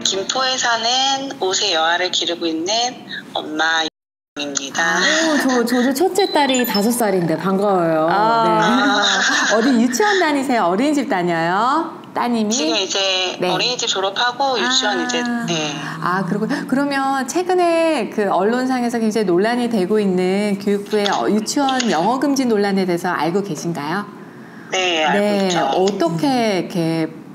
김포에 사는 5세 여아를 기르고 있는 엄마입니다. 저도 첫째 딸이 5살인데 반가워요. 네. 어디 유치원 다니세요? 어린이집 다녀요? 따님이? 지금 이제 네. 어린이집 졸업하고 유치원 이제 네. 그러면 최근에 그 언론상에서 굉장히 논란이 되고 있는 교육부의 유치원 영어 금지 논란에 대해서 알고 계신가요? 네, 알고 있죠. 어떻게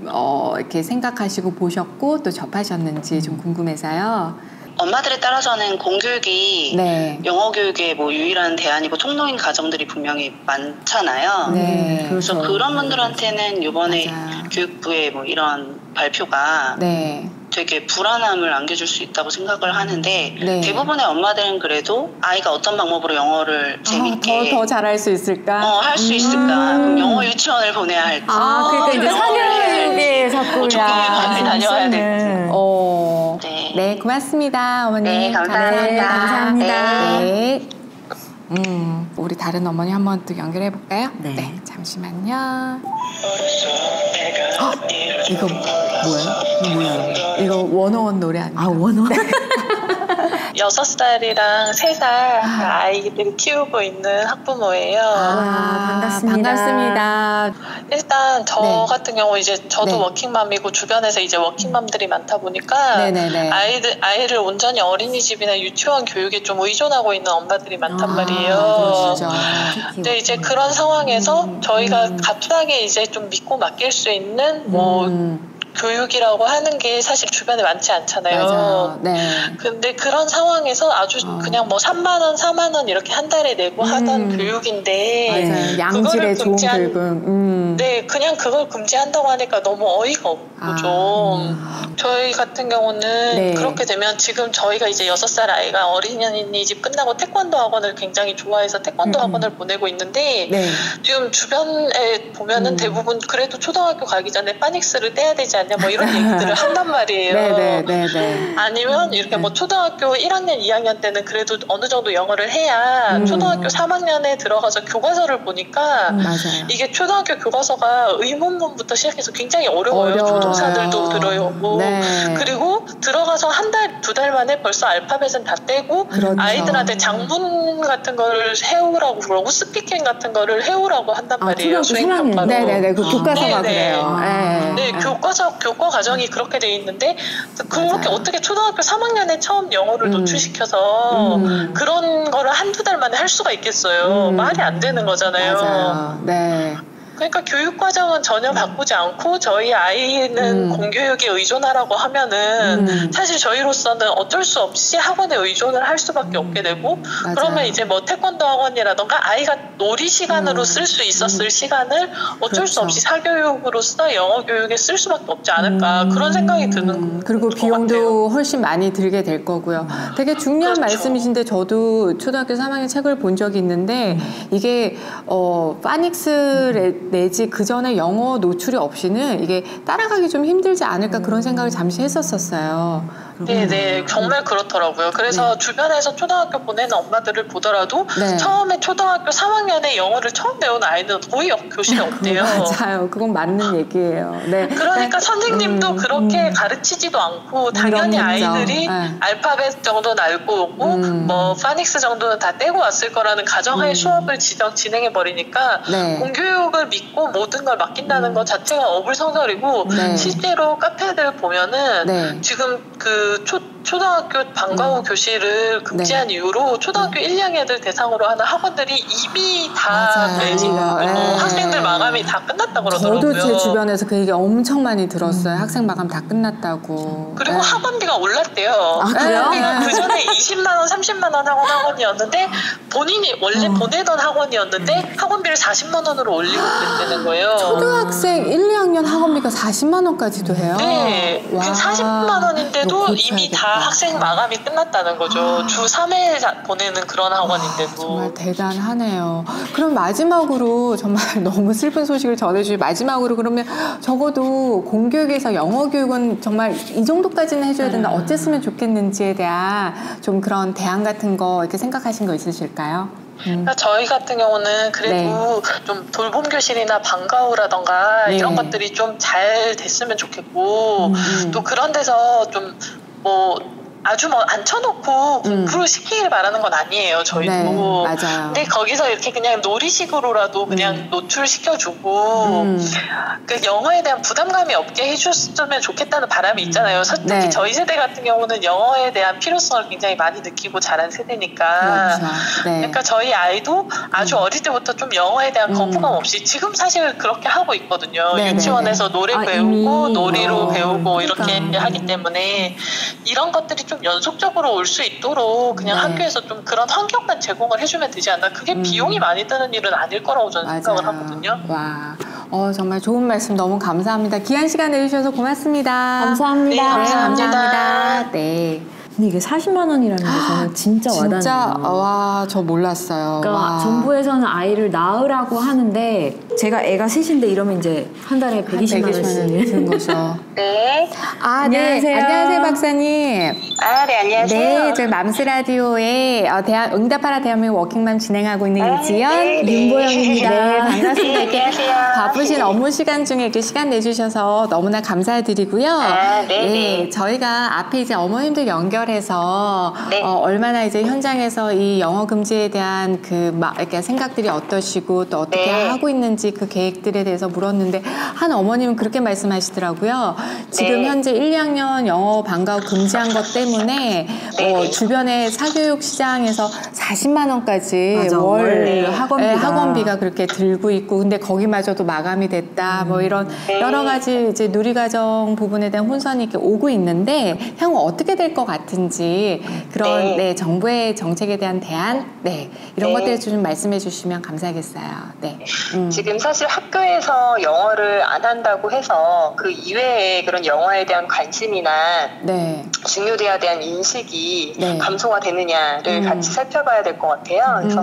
이렇게 생각하시고 보셨고 또 접하셨는지 좀 궁금해서요. 엄마들에 따라서는 공교육이 네. 영어 교육의 뭐 유일한 대안이고 통로인 가정들이 분명히 많잖아요. 네. 그래서 그런 분들한테는 이번에 맞아요. 교육부의 뭐 이런 발표가 네. 되게 불안함을 안겨줄 수 있다고 생각을 하는데 네. 대부분의 엄마들은 그래도 아이가 어떤 방법으로 영어를 재밌게 더 잘할 수 있을까? 할 수 있을까? 그럼 영어 유치원을 보내야 할지. 그러니까 이제 사교육에 자꾸 다녀야 될지. 네, 고맙습니다, 어머니. 네, 감사합니다. 감사합니다. 네. 우리 다른 어머니 한번 또 연결해 볼까요? 네. 잠시만요. 이거 뭐예요? 이거 원어원 노래 아니에요? 원어원? 6살이랑 3살 아이들을 키우고 있는 학부모예요. 반갑습니다. 일단 저 같은 경우 이제 저도 네. 워킹맘이고 주변에서 이제 워킹맘들이 많다 보니까 네네네. 아이를 온전히 어린이집이나 유치원 교육에 좀 의존하고 있는 엄마들이 많단 말이에요. 그러시죠. 근데 이제 그런 상황에서 저희가 갑자기 이제 좀 믿고 맡길 수 있는 교육이라고 하는 게 사실 주변에 많지 않잖아요. 맞아요. 네. 근데 그런 상황에서 아주 그냥 뭐 3만원, 4만원 이렇게 한 달에 내고 하던 교육인데 맞아요. 양질의 좋은 교육은 네, 그냥 그걸 금지한다고 하니까 너무 어이가 없고 좀 저희 같은 경우는 네. 그렇게 되면 지금 저희가 이제 6살 아이가 어린이집 끝나고 태권도 학원을 굉장히 좋아해서 태권도 학원을 보내고 있는데 네. 지금 주변에 보면은 대부분 그래도 초등학교 가기 전에 파닉스를 떼야 되지 않냐 뭐 이런 얘기들을 한단 말이에요. 네네네. 아니면 이렇게 뭐 초등학교 1학년, 2학년 때는 그래도 어느 정도 영어를 해야 초등학교 3학년에 들어가서 교과서를 보니까 맞아요. 이게 초등학교 교과서가 의문문부터 시작해서 굉장히 어려워요. 조동사들도 들어오고 네. 그리고 들어가서 한 달, 2달 만에 벌써 알파벳은 다 떼고 그렇죠. 아이들한테 장문 같은 거를 해오라고 그러고 스피킹 같은 거를 해오라고 한단 말이에요. 수행평가로. 네네네. 그 교과서가 그래요. 네, 교과 과정이 그렇게 돼 있는데 그렇게 어떻게 초등학교 3학년에 처음 영어를 노출시켜서 그런 거를 한두 달 만에 할 수가 있겠어요. 말이 안 되는 거잖아요. 맞아요. 네. 그러니까 교육 과정은 전혀 바꾸지 않고 저희 아이는 공교육에 의존하라고 하면은 사실 저희로서는 어쩔 수 없이 학원에 의존을 할 수밖에 없게 되고 맞아요. 그러면 이제 뭐 태권도 학원이라던가 아이가 놀이 시간으로 쓸 수 있었을 시간을 어쩔 수 없이 사교육으로서 영어 교육에 쓸 수밖에 없지 않을까 그런 생각이 드는 그리고 비용도 같아요. 훨씬 많이 들게 될 거고요. 되게 중요한 말씀이신데 저도 초등학교 3학년 책을 본 적이 있는데 이게 파닉스 내지 그 전에 영어 노출이 없이는 이게 따라가기 좀 힘들지 않을까 그런 생각을 잠시 했었어요. 네네 정말 그렇더라고요. 그래서 주변에서 초등학교 보내는 엄마들을 보더라도 처음에 초등학교 3학년에 영어를 처음 배운 아이는 거의 교실에 없대요. 맞아요. 그건 맞는 얘기예요. 네. 그러니까 선생님도 그렇게 가르치지도 않고 당연히 아이들이 알파벳 정도는 알고 오고 뭐 파닉스 정도는 다 떼고 왔을 거라는 가정하에 수업을 진행해 버리니까 공교육을 믿고 모든 걸 맡긴다는 것 자체가 어불성설이고 실제로 카페들 보면은 지금 그 초등학교 방과 후 교실을 금지한 이후로 초등학교 1, 2학년들 대상으로 하는 학원들이 이미 다 지금 학생들 마감이 다 끝났다고 그러더라고요. 저도 제 주변에서 그 얘기 엄청 많이 들었어요. 학생 마감 다 끝났다고. 그리고 학원비가 올랐대요. 그래요? 학원비가 그 전에 20만 원, 30만 원 학원이었는데 본인이 원래 보내던 학원이었는데 학원비를 40만 원으로 올리고 그랬다는 거예요. 초등학생 1, 2학년 학원비가 40만 원까지도 해요? 네. 40만 원인데도 이미 다 학생 마감이 끝났다는 거죠. 주 3회 보내는 그런 학원인데도. 정말 대단하네요. 그럼 마지막으로 정말 너무 슬픈 소식을 전해주시 마지막으로 그러면 적어도 공교육에서 영어 교육은 정말 이 정도까지는 해줘야 된다. 어땠으면 좋겠는지에 대한 좀 그런 대안 같은 거 이렇게 생각하신 거 있으실까요? 그러니까 저희 같은 경우는 그래도 좀 돌봄 교실이나 방과후라던가 이런 것들이 좀 잘 됐으면 좋겠고 또 그런 데서 좀 아주 앉혀놓고 공부를 시키길 바라는 건 아니에요, 저희도. 네, 맞아요. 근데 거기서 이렇게 그냥 놀이식으로라도 그냥 노출시켜주고, 그 영어에 대한 부담감이 없게 해줬으면 좋겠다는 바람이 있잖아요. 특히 저희 세대 같은 경우는 영어에 대한 필요성을 굉장히 많이 느끼고 자란 세대니까. 그렇죠. 네. 그러니까 저희 아이도 아주 어릴 때부터 좀 영어에 대한 거부감 없이 지금 사실 그렇게 하고 있거든요. 유치원에서 노래 배우고, 놀이로 배우고, 이렇게 하기 때문에 이런 것들이 좀 연속적으로 올 수 있도록 그냥 학교에서 좀 그런 환경만 제공을 해주면 되지 않나. 그게 비용이 많이 드는 일은 아닐 거라고 저는 생각을 하거든요. 와, 정말 좋은 말씀 너무 감사합니다. 귀한 시간 내주셔서 고맙습니다. 감사합니다. 네, 감사합니다. 감사합니다. 네. 근데 이게 40만 원이라는 게 저는 진짜 와닿네요. 진짜 와, 저 몰랐어요. 그러니까 와. 정부에서는 아이를 낳으라고 하는데 제가 애가 셋인데 이러면 이제 한 달에 120만 원씩 드는 거죠. 네. 안녕하세요. 네. 안녕하세요, 박사님. 네, 안녕하세요. 네, 저희 맘스 라디오에 응답하라 대한민국 워킹맘 진행하고 있는 이지연, 윤보영입니다. 네, 반갑습니다. 네, 이렇게 안녕하세요. 바쁘신 업무 시간 중에 이렇게 시간 내주셔서 너무나 감사드리고요. 네. 저희가 앞에 이제 어머님들 연결해서 얼마나 이제 현장에서 이 영어 금지에 대한 이렇게 생각들이 어떠시고 또 어떻게 하고 있는지 그 계획들에 대해서 물었는데 한 어머님은 그렇게 말씀하시더라고요. 지금 현재 1, 2학년 영어 방과후 금지한 것 때문에 주변에 사교육 시장에서 40만 원까지 월 학원비가 그렇게 들고 있고 근데 거기마저도 마감이 됐다. 이런 여러 가지 이제 누리과정 부분에 대한 혼선이 이렇게 오고 있는데 향후 어떻게 될 것 같은지 그런 정부의 정책에 대한 대안 이런 것들에 좀 말씀해 주시면 감사하겠어요. 네. 지금 사실 학교에서 영어를 안 한다고 해서 그 이외에 그런 영어에 대한 관심이나 중요도에 대한 인식이 감소가 되느냐를 같이 살펴봐야 될 것 같아요. 그래서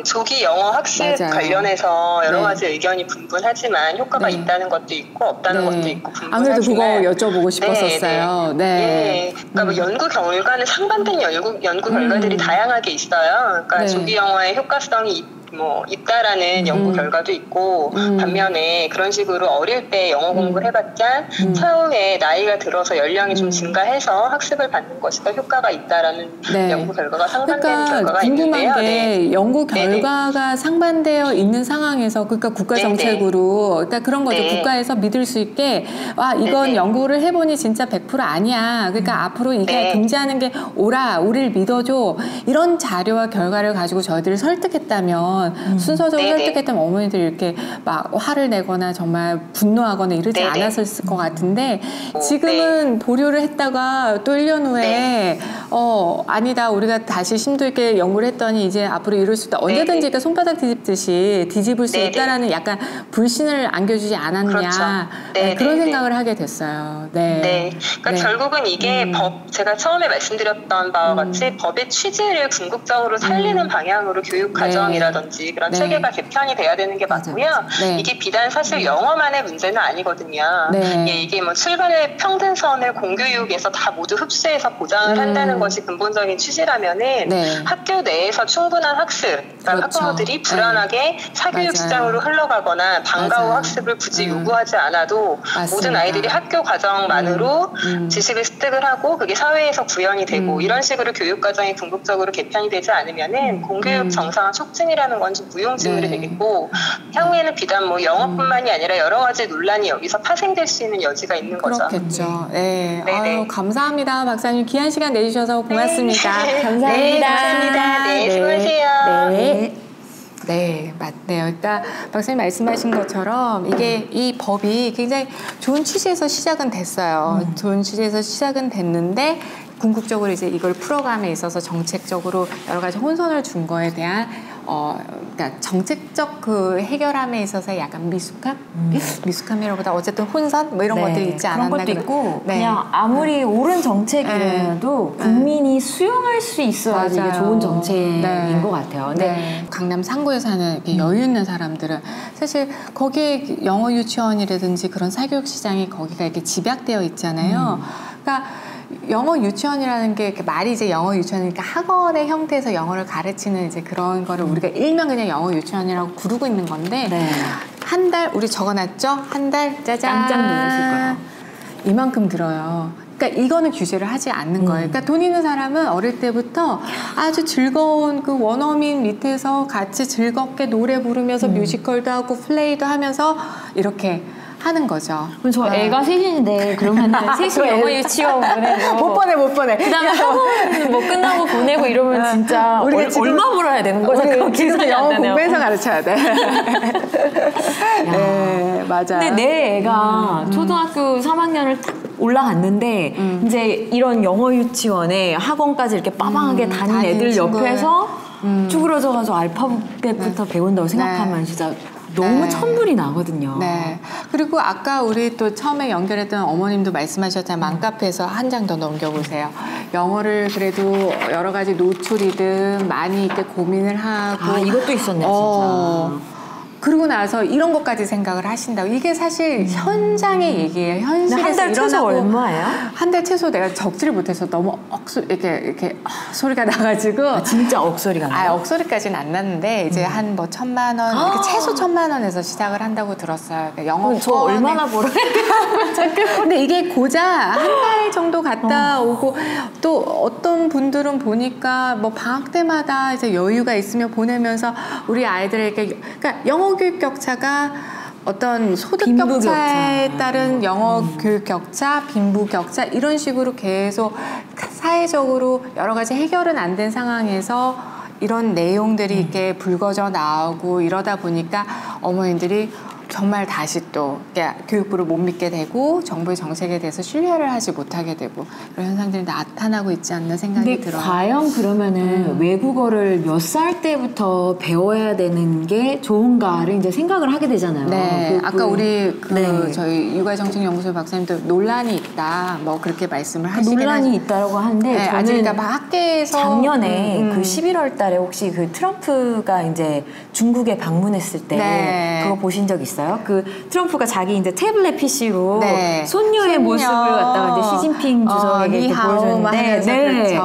조기 영어 학습 관련해서 여러 가지 의견이 분분하지만 효과가 있다는 것도 있고 없다는 것도 있고 분분하지만 안 그래도 그거 여쭤보고 싶었었어요. 그러니까 연구 결과는 상반된 연구 결과들이 다양하게 있어요. 그러니까 조기 영어의 효과성이 있다라는 연구 결과도 있고 반면에 그런 식으로 어릴 때 영어 공부를 해봤자 차후에 나이가 들어서 연령이 좀 증가해서 학습을 받는 것이 더 효과가 있다라는 연구 결과가 상반된 결과가 있는데요. 궁금한 게 연구 결과가 상반되어 있는 상황에서 그러니까 국가 정책으로 그러니까 그런 거죠. 국가에서 믿을 수 있게 이건 연구를 해보니 진짜 100% 아니야. 그러니까 앞으로 이게 금지하는 게 우리를 믿어줘. 이런 자료와 결과를 가지고 저희들을 설득했다면 순서적으로 설득했다면 어머니들이 이렇게 막 화를 내거나 정말 분노하거나 이러지 않았을 것 같은데 지금은 보류를 했다가 또 1년 후에 아니다 우리가 다시 심도 있게 연구를 했더니 이제 앞으로 이럴 수 있다. 언제든지 이렇게 손바닥 뒤집듯이 뒤집을 수 있다라는 약간 불신을 안겨주지 않았냐 그런 생각을 하게 됐어요. 그러니까 결국은 이게 제가 처음에 말씀드렸던 바와 같이 법의 취지를 궁극적으로 살리는 방향으로 교육 과정이라든지 그런 체계가 개편이 돼야 되는 게 맞고요. 이게 비단 사실 영어만의 문제는 아니거든요. 이게 출발의 평등선을 공교육에서 다 모두 흡수해서 보장을 한다는 것이 근본적인 취지라면은 학교 내에서 충분한 학습, 그러니까 학부모들이 불안하게 사교육 시장으로 흘러가거나 방과후 학습을 굳이 요구하지 않아도 모든 아이들이 학교 과정만으로 지식을 습득을 하고 그게 사회에서 구현이 되고 이런 식으로 교육 과정이 궁극적으로 개편이 되지 않으면은 공교육 정상화 촉진이라는 건 좀 무용지물이 되겠고 향후에는 비단 영어뿐만이 아니라 여러 가지 논란이 여기서 파생될 수 있는 여지가 있는 거죠. 그렇겠죠. 아유, 감사합니다. 박사님 귀한 시간 내주셔서 고맙습니다. 감사합니다. 고맙습니다. 수고하세요. 네, 맞네요. 일단 박사님 말씀하신 것처럼 이게 이 법이 굉장히 좋은 취지에서 시작은 됐어요. 좋은 취지에서 시작은 됐는데 궁극적으로 이제 이걸 풀어감에 있어서 정책적으로 여러 가지 혼선을 준 거에 대한 그러니까 정책적 그 해결함에 있어서 약간 미숙함이라보다 어쨌든 혼선 이런 것들이 있지 않았나 그런 것도 있고 그냥 아무리 옳은 정책이라도 국민이 수용할 수 있어야지 이게 좋은 정책인 것 같아요. 강남 상구에 사는 이렇게 여유 있는 사람들은 사실 거기에 영어 유치원이라든지 그런 사교육 시장이 거기가 이렇게 집약되어 있잖아요. 그러니까 영어 유치원이라는 게 말이 이제 영어 유치원이니까 학원의 형태에서 영어를 가르치는 이제 그런 거를 우리가 일명 그냥 영어 유치원이라고 부르고 있는 건데 네. 한 달 우리 적어놨죠? 한 달 짜잔 깜짝 놀라실 거예요. 이만큼 들어요. 그러니까 이거는 규제를 하지 않는 거예요. 그러니까 돈 있는 사람은 어릴 때부터 아주 즐거운 그 원어민 밑에서 같이 즐겁게 노래 부르면서 뮤지컬도 하고 플레이도 하면서 이렇게 하는 거죠. 그럼 저 애가 셋인데 그러면 셋이 영어 유치원 보내고 못 보내. 그다음에 학원 뭐 끝나고 보내고 이러면 진짜 얼마 벌어야 되는 거죠? 우리 지금 영어 공부해서 가르쳐야 돼. 네, 맞아. 근데 내 애가 초등학교 3학년을 딱 올라갔는데 이제 이런 영어 유치원에 학원까지 이렇게 빠방하게 다닌 애들 옆에서 쭈그러져가지고 알파벳부터 배운다고 생각하면 진짜 너무 네. 천불이 나거든요. 네. 그리고 아까 우리 또 처음에 연결했던 어머님도 말씀하셨잖아요. 맘카페에서 한 장 더 넘겨보세요. 영어를 그래도 여러 가지 노출이든 많이 이렇게 고민을 하고. 이것도 있었네, 진짜. 그러고 나서 이런 것까지 생각을 하신다고. 이게 사실 현장의 얘기예요. 현실에서 한 달 최소 얼마예요? 한 달 최소 내가 적지를 못해서 너무 이렇게 소리가 나가지고. 진짜 억소리가 나요? 억소리까지는 안 났는데 이제 한 뭐 1,000만 원 이렇게 최소 1,000만 원에서 시작을 한다고 들었어요. 그러니까 영어 저 얼마나 벌어야 근데 이게 고작 한 달 정도 갔다 오고 또 어떤 분들은 보니까 뭐 방학 때마다 이제 여유가 있으면 보내면서 우리 아이들에게 그러니까 영어 교육 격차가 어떤 소득 격차에 따른 영어 교육 격차, 빈부 격차 이런 식으로 계속 사회적으로 여러 가지 해결은 안 된 상황에서 이런 내용들이 이렇게 불거져 나오고 이러다 보니까 어머님들이 정말 다시 또 교육부를 못 믿게 되고 정부의 정책에 대해서 신뢰를 하지 못하게 되고 그런 현상들이 나타나고 있지 않나 생각이 들어요. 과연 그러면은 외국어를 몇 살 때부터 배워야 되는 게 좋은가를 이제 생각을 하게 되잖아요. 네, 아까 우리 저희 육아정책연구소 박사님도 논란이 있다, 뭐 그렇게 말씀을 하시긴 논란이 있다고 하는데 네, 저는 그러니까 학계에서 작년에 그 11월달에 혹시 그 트럼프가 이제 중국에 방문했을 때 그거 보신 적 있어요? 그 트럼프가 자기 이제 태블릿 PC로 손녀의 모습을 갖다가 이제 시진핑 주석에게 보여줬는데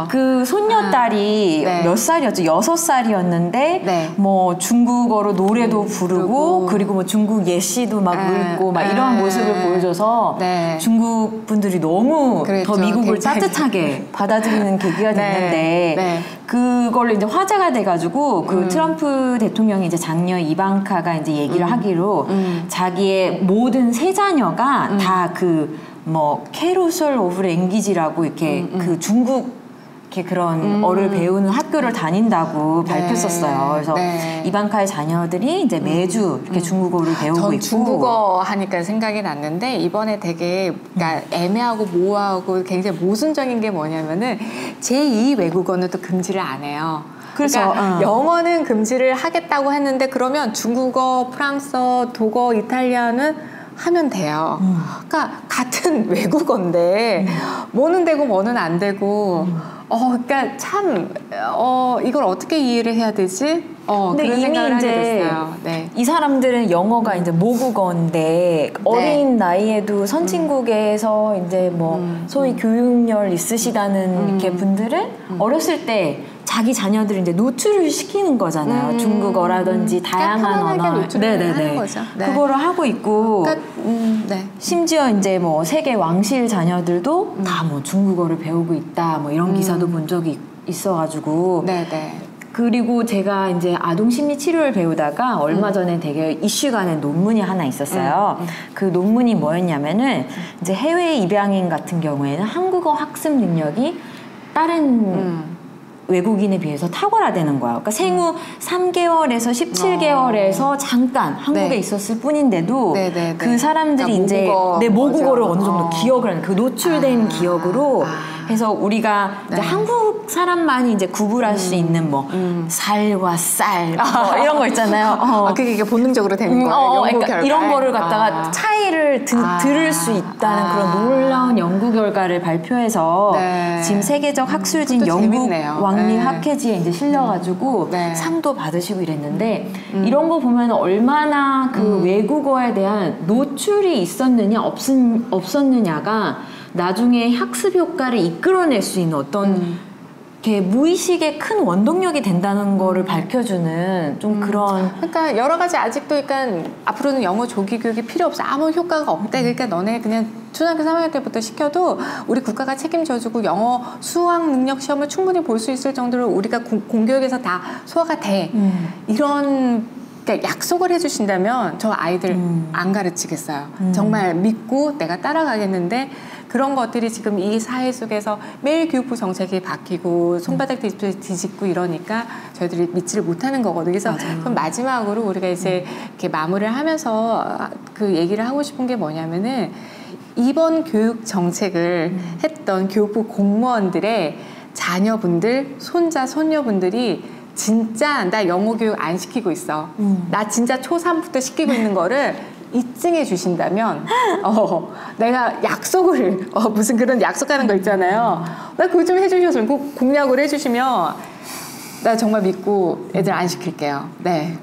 그 손녀딸이 몇 살이었죠? 6살이었는데 뭐 중국어로 노래도 부르고 그리고 뭐 중국 예시도 막 읽고 막 이런 모습을 보여줘서 중국 분들이 너무 더 미국을 따뜻하게 받아들이는 계기가 됐는데 그걸로 이제 화제가 돼가지고 그 트럼프 대통령이 이제 작년 이방카가 이제 얘기를 하기로 자기의 모든 세 자녀가 다 그 뭐 캐로솔 오브 랭귀지라고 이렇게 그 중국 이렇게 그런 어를 배우는 학교를 다닌다고 발표했었어요. 그래서 이방카의 자녀들이 이제 매주 이렇게 중국어를 배우고 전 있고. 중국어 하니까 생각이 났는데 이번에 되게 그러니까 애매하고 모호하고 굉장히 모순적인 게 뭐냐면은 제2 외국어는 또 금지를 안 해요. 그러니까 영어는 금지를 하겠다고 했는데 그러면 중국어, 프랑스어, 독어, 이탈리아는 하면 돼요. 그러니까 같은 외국어인데 뭐는 되고 뭐는 안 되고 그러니까 참 이걸 어떻게 이해를 해야 되지? 근데 그런 이미 생각을 하게 이제 됐어요. 이 사람들은 영어가 이제 모국어인데 어린 나이에도 선진국에서 이제 뭐 소위 교육열 있으시다는 이렇게 분들은 어렸을 때 자기 자녀들을 이제 노출을 시키는 거잖아요. 중국어라든지 다양한 언어. 하는 거죠. 그거를 하고 있고 그러니까, 심지어 이제 뭐 세계 왕실 자녀들도 다 뭐 중국어를 배우고 있다 뭐 이런 기사도 본 적이 있어가지고 그리고 제가 이제 아동 심리 치료를 배우다가 얼마 전에 되게 이슈가 된 논문이 하나 있었어요. 그 논문이 뭐였냐면은 이제 해외 입양인 같은 경우에는 한국어 학습 능력이 다른 외국인에 비해서 탁월하다는 거야. 그러니까 생후 3개월에서 17개월에서 잠깐 한국에 있었을 뿐인데도 그 사람들이 그러니까 이제 내 모국어를 어느 정도 기억을 하는 그 노출된 기억으로 해서 우리가 이제 한국 사람만이 이제 구분할 수 있는 뭐 살과 쌀 뭐 이런 거 있잖아요. 그게 본능적으로 되는 거예요. 그러니까 이런 거를 갖다가 차이를 들을 수 있다는 그런 놀라운 연구 결과를 발표해서 네. 지금 세계적 학술진 영국 왕립학회지에 이제 실려가지고 상도 받으시고 이랬는데 이런 거 보면 얼마나 그 외국어에 대한 노출이 있었느냐 없었느냐가 나중에 학습 효과를 이끌어낼 수 있는 어떤 무의식의 큰 원동력이 된다는 거를 밝혀주는 좀 그런. 그러니까 여러 가지 아직도 그러니까 앞으로는 영어 조기 교육이 필요 없어. 아무 효과가 없대. 그러니까 너네 그냥 초등학교 3학년 때부터 시켜도 우리 국가가 책임져주고 영어 수학 능력 시험을 충분히 볼 수 있을 정도로 우리가 공교육에서 다 소화가 돼. 이런 그러니까 약속을 해주신다면 저 아이들 안 가르치겠어요. 정말 믿고 내가 따라가겠는데 그런 것들이 지금 이 사회 속에서 매일 교육부 정책이 바뀌고 손바닥 뒤집고 이러니까 저희들이 믿지를 못하는 거거든요. 그래서 그럼 마지막으로 우리가 이제 이렇게 마무리를 하면서 그 얘기를 하고 싶은 게 뭐냐면은 이번 교육 정책을 했던 교육부 공무원들의 자녀분들, 손자, 손녀분들이 진짜 나 영어 교육 안 시키고 있어. 나 진짜 초3부터 시키고 있는 거를 입증해 주신다면 내가 약속을 무슨 그런 약속하는 거 있잖아요. 나 그거 좀 해주셔서 공약을 해주시면 나 정말 믿고 애들 안 시킬게요. 네.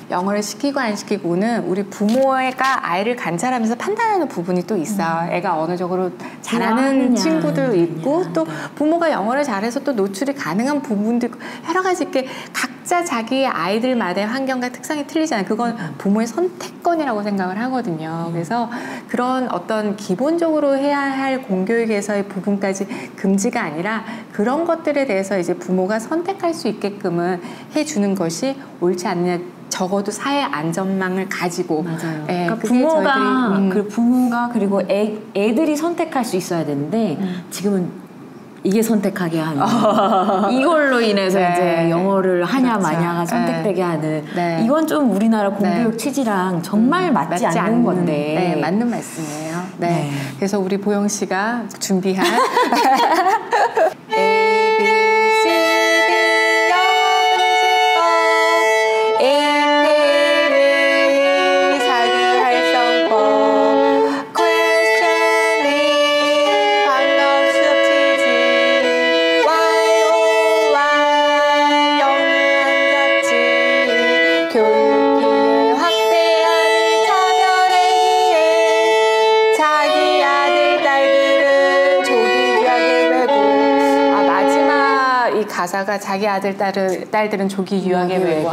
영어를 시키고 안 시키고는 우리 부모가 아이를 관찰하면서 판단하는 부분이 또 있어요. 애가 어느 정도로 잘하는 친구도 있고 또 부모가 영어를 잘해서 또 노출이 가능한 부분도 있고 여러 가지 이렇게 각자 자기의 아이들마다의 환경과 특성이 틀리잖아요. 그건 부모의 선택권이라고 생각을 하거든요. 그래서 그런 어떤 기본적으로 해야 할 공교육에서의 부분까지 금지가 아니라 그런 것들에 대해서 이제 부모가 선택할 수 있게끔은 해주는 것이 옳지 않느냐. 적어도 사회 안전망을 가지고 맞아요. 예, 그러니까 부모가 그리고 애들이 선택할 수 있어야 되는데 지금은 이게 선택하게 하는 이걸로 인해서 이제 영어를 하냐 마냐가 선택되게 하는 이건 좀 우리나라 공교육 취지랑 정말 맞지 않는 건데 맞는 말씀이에요. 네. 그래서 우리 보영 씨가 준비한 가사가 자기 아들 딸들은 조기 유학에 외고